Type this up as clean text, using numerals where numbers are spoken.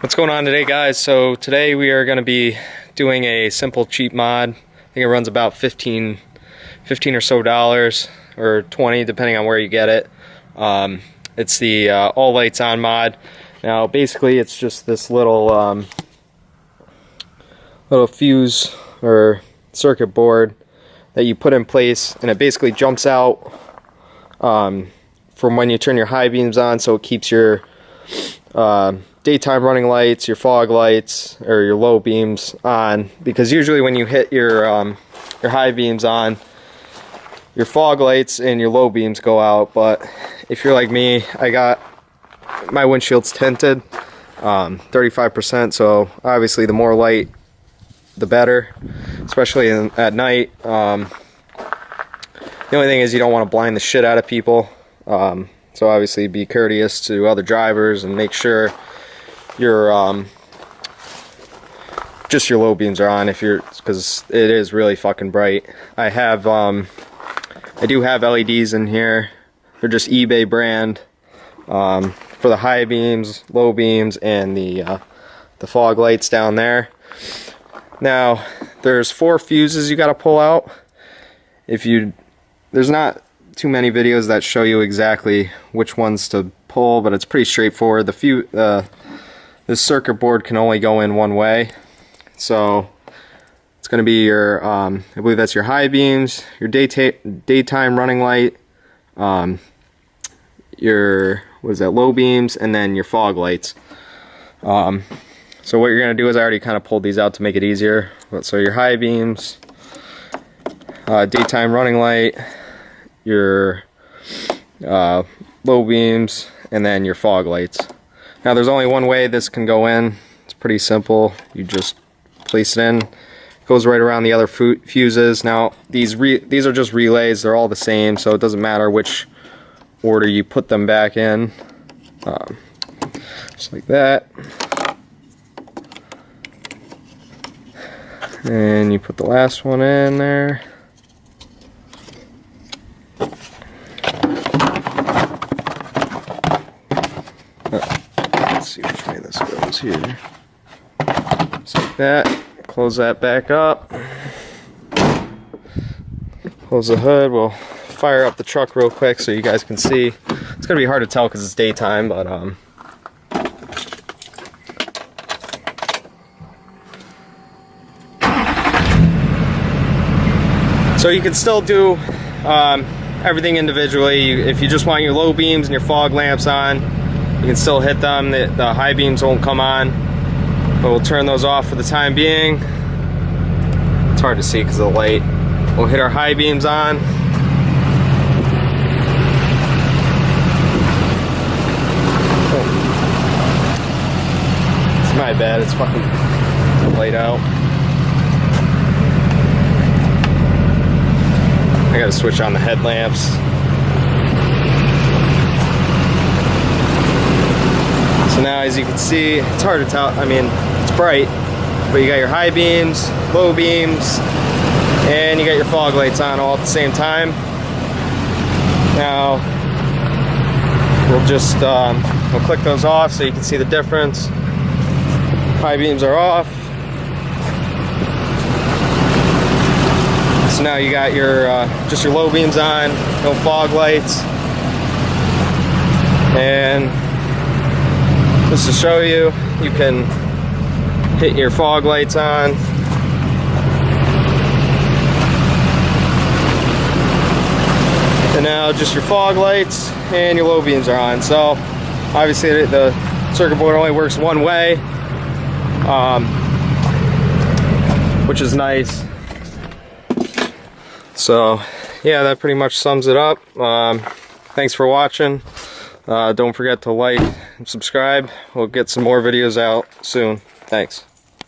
What's going on today, guys? So today we are going to be doing a simple cheap mod. I think it runs about 15 or so dollars, or 20 depending on where you get it. It's the all lights on mod. Now basically it's just this little fuse or circuit board that you put in place, and it basically jumps out from when you turn your high beams on, so it keeps your daytime running lights, your fog lights, or your low beams on, because usually when you hit your high beams on, your fog lights and your low beams go out. But if you're like me, I got my windshield's tinted 35%, so obviously the more light the better, especially at night. The only thing is you don't want to blind the shit out of people, so obviously be courteous to other drivers and make sure your just your low beams are on, because it is really fucking bright. I do have LEDs in here. They're just eBay brand for the high beams, low beams, and the fog lights down there. Now there's 4 fuses you got to pull out. There's not too many videos that show you exactly which ones to pull, but it's pretty straightforward. This circuit board can only go in one way, so it's going to be your I believe that's your high beams, your daytime running light, your low beams, and then your fog lights. So what you're going to do is, I already kind of pulled these out to make it easier. So your high beams, daytime running light, your low beams, and then your fog lights. Now there's only one way this can go in. It's pretty simple. You just place it in. It goes right around the other fuses. Now these are just relays. They're all the same, so it doesn't matter which order you put them back in. Just like that. And you put the last one in there. Let's see which way this goes here. Just like that. Close that back up. Close the hood. We'll fire up the truck real quick so you guys can see. It's gonna be hard to tell because it's daytime, but so you can still do everything individually. If you just want your low beams and your fog lamps on, you can still hit them. The high beams won't come on, but we'll turn those off for the time being. It's hard to see because of the light. We'll hit our high beams on. It's my bad, it's fucking light out. I gotta switch on the headlamps. So now, as you can see, it's hard to tell. I mean, it's bright, but you got your high beams, low beams, and you got your fog lights on all at the same time. Now, we'll click those off so you can see the difference. High beams are off. So now you got your just your low beams on, no fog lights. And just to show you, you can hit your fog lights on. And now just your fog lights and your low beams are on. So obviously the circuit board only works one way, which is nice. So yeah, that pretty much sums it up. Thanks for watching. Don't forget to like and subscribe. We'll get some more videos out soon. Thanks.